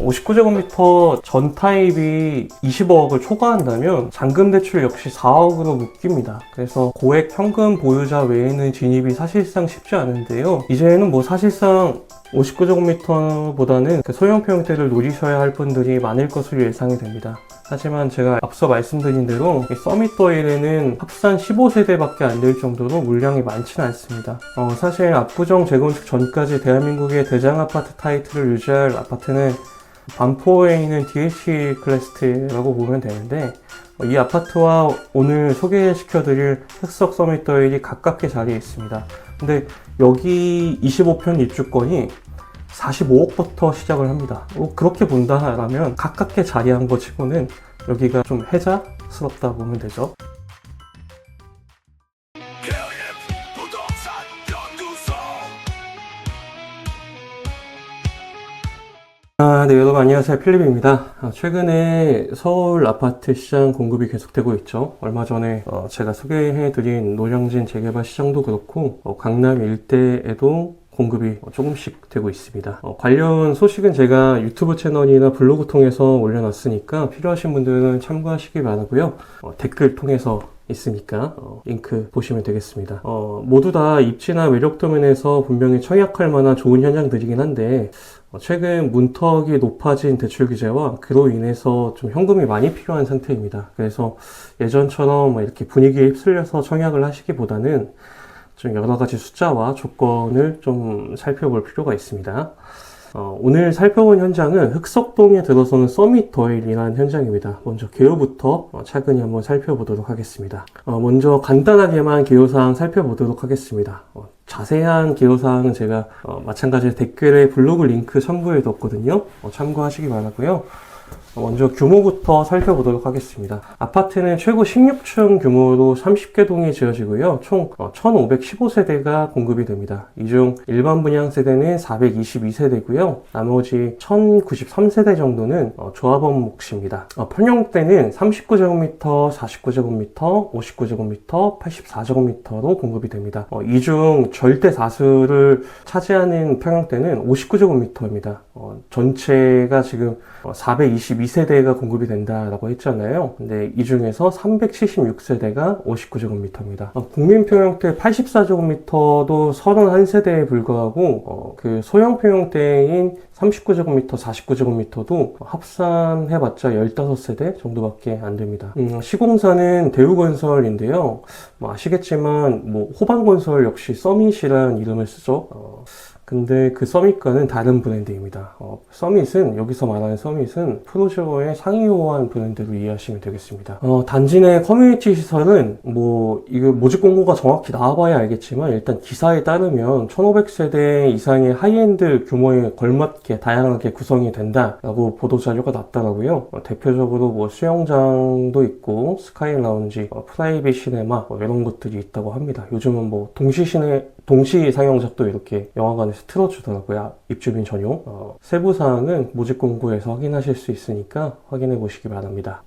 59제곱미터 전 타입이 20억을 초과한다면 잔금 대출 역시 4억으로 묶입니다. 그래서 고액 현금 보유자 외에는 진입이 사실상 쉽지 않은데요. 이제는 뭐 사실상 59제곱미터보다는 소형 평형대를 노리셔야 할 분들이 많을 것으로 예상이 됩니다. 하지만 제가 앞서 말씀드린 대로 서밋더일에는 합산 15세대밖에 안 될 정도로 물량이 많지는 않습니다. 사실 압구정 재건축 전까지 대한민국의 대장 아파트 타이틀을 유지할 아파트는 반포에 있는 DH 클래스트라고 보면 되는데, 이 아파트와 오늘 소개시켜드릴 흑석 서밋더일이 가깝게 자리에 있습니다. 근데 여기 25편 입주권이 45억부터 시작을 합니다. 그렇게 본다라면 가깝게 자리한 것 치고는 여기가 좀 혜자스럽다 보면 되죠. 네, 여러분 안녕하세요. 필립입니다. 최근에 서울 아파트 시장 공급이 계속되고 있죠. 얼마 전에 제가 소개해드린 노량진 재개발 시장도 그렇고 강남 일대에도 공급이 조금씩 되고 있습니다. 관련 소식은 제가 유튜브 채널이나 블로그 통해서 올려놨으니까 필요하신 분들은 참고하시기 바라고요. 댓글 통해서 있으니까 링크 보시면 되겠습니다. 모두 다 입지나 매력 도면에서 분명히 청약할 만한 좋은 현장들이긴 한데, 최근 문턱이 높아진 대출 규제와 그로 인해서 좀 현금이 많이 필요한 상태입니다. 그래서 예전처럼 이렇게 분위기에 휩쓸려서 청약을 하시기보다는 좀 여러 가지 숫자와 조건을 좀 살펴볼 필요가 있습니다. 오늘 살펴본 현장은 흑석동에 들어서는 서밋더일이라는 현장입니다. 먼저 개요부터 차근히 한번 살펴보도록 하겠습니다. 먼저 간단하게만 개요사항 살펴보도록 하겠습니다. 자세한 개요사항은 제가 마찬가지로 댓글에 블로그 링크 첨부해 뒀거든요. 참고하시기 바라고요. 먼저 규모부터 살펴보도록 하겠습니다. 아파트는 최고 16층 규모로 30개 동이 지어지고요. 총 1515세대가 공급이 됩니다. 이 중 일반 분양 세대는 422세대고요. 나머지 1093세대 정도는 조합원 몫입니다. 평형대는 39제곱미터, 49제곱미터, 59제곱미터, 84제곱미터로 공급이 됩니다. 이 중 절대 다수를 차지하는 평형대는 59제곱미터입니다. 전체가 지금 422세대가 공급이 된다라고 했잖아요. 근데 이 중에서 376세대가 59제곱미터입니다. 국민평형대 84제곱미터도 31세대에 불과하고 그 소형평형대인 39제곱미터, 49제곱미터도 합산해봤자 15세대 정도밖에 안 됩니다. 시공사는 대우건설인데요. 아시겠지만 호방건설 역시 서밋이라는 이름을 쓰죠. 근데 그 서밋과는 다른 브랜드입니다. 서밋은, 여기서 말하는 서밋은 프로저어의 상위 호환 브랜드로 이해하시면 되겠습니다. 단지 내 커뮤니티 시설은 이거 모집 공고가 정확히 나와봐야 알겠지만, 일단 기사에 따르면 1500세대 이상의 하이엔드 규모에 걸맞게 다양하게 구성이 된다라고 보도자료가 났더라고요. 대표적으로 수영장도 있고 스카이 라운지, 프라이빗 시네마 이런 것들이 있다고 합니다. 요즘은 동시 상영작도 이렇게 영화관에서 틀어주더라고요. 입주민 전용. 세부사항은 모집 공고에서 확인하실 수 있으니까 확인해 보시기 바랍니다.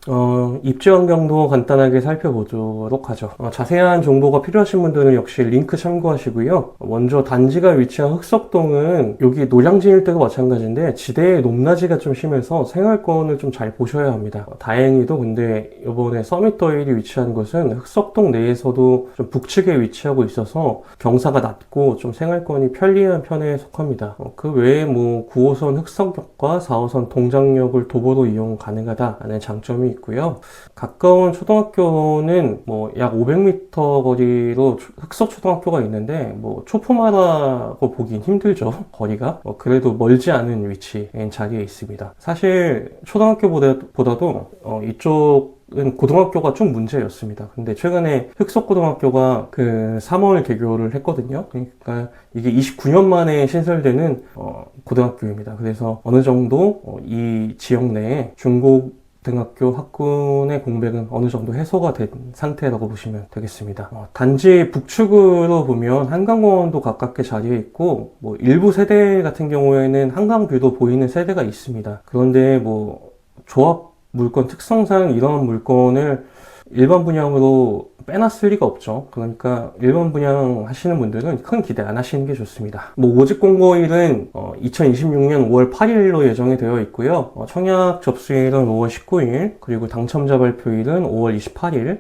입지 환경도 간단하게 살펴보도록 하죠. 자세한 정보가 필요하신 분들은 역시 링크 참고하시고요. 먼저 단지가 위치한 흑석동은 여기 노량진 일대가 마찬가지인데 지대의 높낮이가 좀 심해서 생활권을 좀 잘 보셔야 합니다. 다행히도 근데 이번에 서밋더일이 위치한 곳은 흑석동 내에서도 좀 북측에 위치하고 있어서 경사가 낮고 좀 생활권이 편리한 편에 속합니다. 그 외에 9호선 흑석역과 4호선 동작역을 도보로 이용 가능하다는 장점이 있고요. 가까운 초등학교는 약 500m 거리로 흑석초등학교가 있는데 초품화라고 보긴 힘들죠. 거리가. 그래도 멀지 않은 위치에 자리에 있습니다. 사실 초등학교보다도 이쪽은 고등학교가 좀 문제였습니다. 근데 최근에 흑석고등학교가 3월 개교를 했거든요. 그러니까 이게 29년 만에 신설되는 고등학교입니다. 그래서 어느 정도 이 지역 내에 중고등학교 학군의 공백은 어느 정도 해소가 된 상태라고 보시면 되겠습니다. 단지 북측으로 보면 한강공원도 가깝게 자리해 있고 일부 세대 같은 경우에는 한강뷰도 보이는 세대가 있습니다. 그런데 조합 물건 특성상 이런 물건을 일반 분양으로 빼놨을 리가 없죠. 그러니까 1번 분양 하시는 분들은 큰 기대 안 하시는 게 좋습니다. 모집 공고일은 2026년 5월 8일로 예정이 되어 있고요. 청약 접수일은 5월 19일, 그리고 당첨자 발표일은 5월 28일,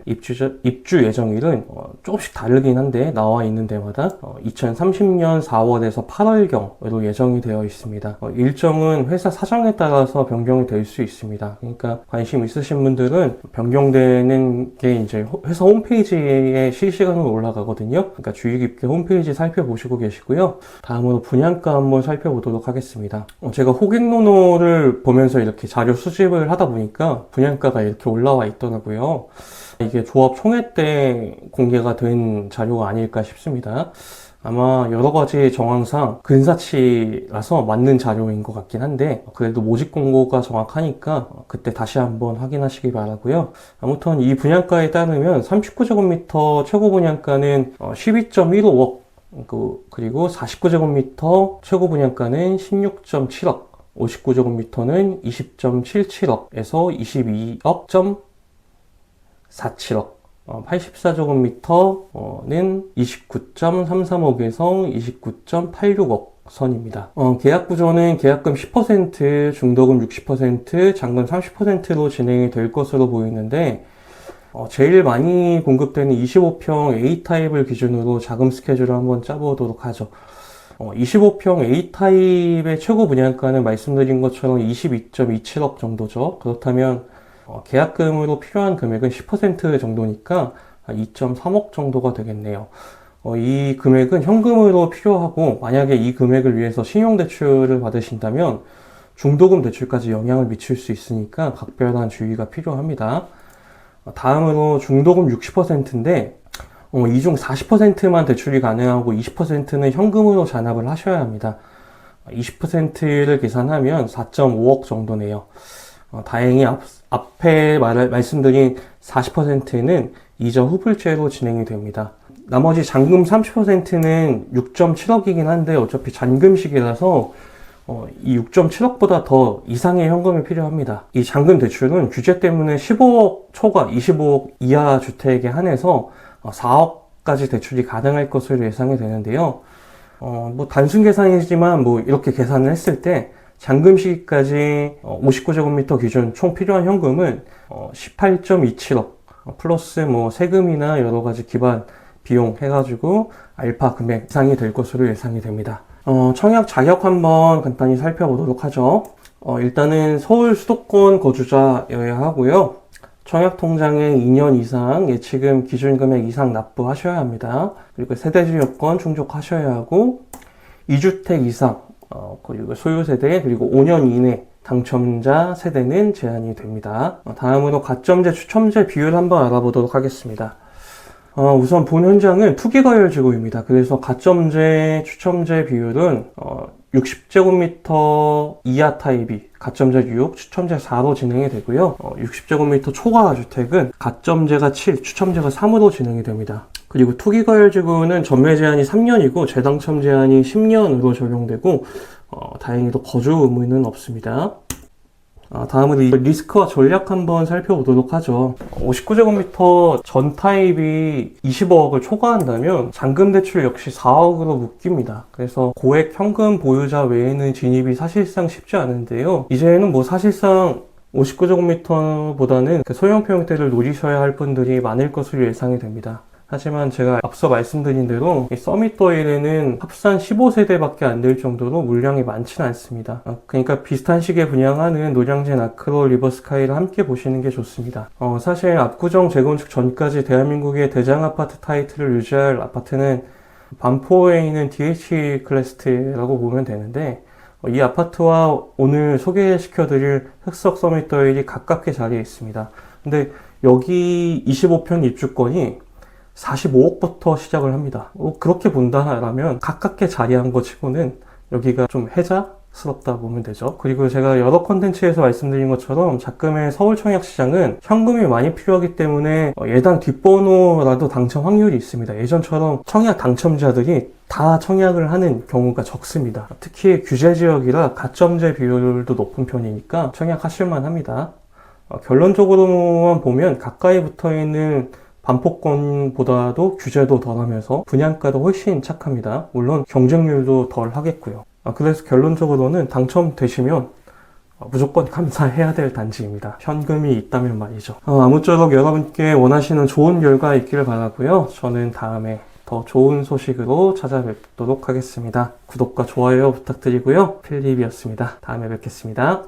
입주 예정일은 조금씩 다르긴 한데 나와 있는 데마다 2030년 4월에서 8월경으로 예정이 되어 있습니다. 일정은 회사 사정에 따라서 변경이 될 수 있습니다. 그러니까 관심 있으신 분들은 변경되는 게 이제 회사 홈페이지에 실시간으로 올라가거든요. 그러니까 주의 깊게 홈페이지 살펴보시고 계시고요. 다음으로 분양가 한번 살펴보도록 하겠습니다. 제가 호갱노노를 보면서 이렇게 자료 수집을 하다 보니까 분양가가 이렇게 올라와 있더라고요. 이게 조합 총회 때 공개가 된 자료가 아닐까 싶습니다. 아마 여러 가지 정황상 근사치라서 맞는 자료인 것 같긴 한데, 그래도 모집 공고가 정확하니까 그때 다시 한번 확인하시기 바라고요. 아무튼 이 분양가에 따르면 39제곱미터 최고 분양가는 12.15억, 그리고 49제곱미터 최고 분양가는 16.7억, 59제곱미터는 20.77억에서 22억.47억, 84제곱미터는 29.33억에서 29.86억 선입니다. 계약 구조는 계약금 10%, 중도금 60%, 잔금 30%로 진행이 될 것으로 보이는데, 제일 많이 공급되는 25평 A타입을 기준으로 자금 스케줄을 한번 짜보도록 하죠. 25평 A타입의 최고 분양가는 말씀드린 것처럼 22.27억 정도죠. 그렇다면 계약금으로 필요한 금액은 10% 정도니까 2.3억 정도가 되겠네요. 이 금액은 현금으로 필요하고, 만약에 이 금액을 위해서 신용대출을 받으신다면 중도금 대출까지 영향을 미칠 수 있으니까 각별한 주의가 필요합니다. 다음으로 중도금 60%인데 이 중 40%만 대출이 가능하고 20%는 현금으로 잔압을 하셔야 합니다. 20%를 계산하면 4.5억 정도네요. 다행히 앞에 말씀드린 40%는 이자 후불제로 진행이 됩니다. 나머지 잔금 30%는 6.7억이긴 한데 어차피 잔금식이라서 이 6.7억보다 더 이상의 현금이 필요합니다. 이 잔금 대출은 규제 때문에 15억 초과 25억 이하 주택에 한해서 4억까지 대출이 가능할 것으로 예상이 되는데요. 뭐 단순 계산이지만 뭐 이렇게 계산을 했을 때 잔금 시기까지 59제곱미터 기준 총 필요한 현금은 18.27억 플러스 뭐 세금이나 여러 가지 기반 비용 해가지고 알파 금액 이상이 될 것으로 예상이 됩니다. 청약 자격 한번 간단히 살펴보도록 하죠. 일단은 서울 수도권 거주자여야 하고요. 청약 통장에 2년 이상 예치금 기준금액 이상 납부하셔야 합니다. 그리고 세대주 요건 충족하셔야 하고 2주택 이상, 그리고 소유세대, 그리고 5년 이내 당첨자 세대는 제한이 됩니다. 다음으로 가점제, 추첨제 비율 한번 알아보도록 하겠습니다. 우선 본 현장은 투기과열지구입니다. 그래서 가점제, 추첨제 비율은 60제곱미터 이하 타입이 가점제 6, 추첨제 4로 진행이 되고요. 60제곱미터 초과 주택은 가점제가 7, 추첨제가 3으로 진행이 됩니다. 그리고 투기과열지구는 전매 제한이 3년이고 재당첨 제한이 10년으로 적용되고 다행히도 거주 의무는 없습니다. 다음으로 이 리스크와 전략 한번 살펴보도록 하죠. 59제곱미터 전 타입이 25억을 초과한다면 잔금 대출 역시 4억으로 묶입니다. 그래서 고액 현금 보유자 외에는 진입이 사실상 쉽지 않은데요. 이제는 뭐 사실상 59제곱미터보다는 소형 평대를 노리셔야 할 분들이 많을 것으로 예상이 됩니다. 하지만 제가 앞서 말씀드린 대로 이 서밋더일에는 합산 15세대밖에 안 될 정도로 물량이 많지는 않습니다. 그러니까 비슷한 시기에 분양하는 노량진 아크로 리버스카이를 함께 보시는 게 좋습니다. 사실 압구정 재건축 전까지 대한민국의 대장 아파트 타이틀을 유지할 아파트는 반포에 있는 DH 클래스트라고 보면 되는데, 이 아파트와 오늘 소개시켜드릴 흑석 서밋더일이 가깝게 자리에 있습니다. 근데 여기 25평 입주권이 45억부터 시작을 합니다. 그렇게 본다라면 가깝게 자리한 것 치고는 여기가 좀 혜자스럽다 보면 되죠. 그리고 제가 여러 컨텐츠에서 말씀드린 것처럼 작금의 서울 청약 시장은 현금이 많이 필요하기 때문에 예당 뒷번호라도 당첨 확률이 있습니다. 예전처럼 청약 당첨자들이 다 청약을 하는 경우가 적습니다. 특히 규제 지역이라 가점제 비율도 높은 편이니까 청약하실만 합니다. 결론적으로만 보면 가까이 붙어 있는 반포권보다도 규제도 덜하면서 분양가도 훨씬 착합니다. 물론 경쟁률도 덜 하겠고요. 그래서 결론적으로는 당첨되시면 무조건 감사해야 될 단지입니다. 현금이 있다면 말이죠. 아무쪼록 여러분께 원하시는 좋은 결과 있기를 바라고요. 저는 다음에 더 좋은 소식으로 찾아뵙도록 하겠습니다. 구독과 좋아요 부탁드리고요. 필립이었습니다. 다음에 뵙겠습니다.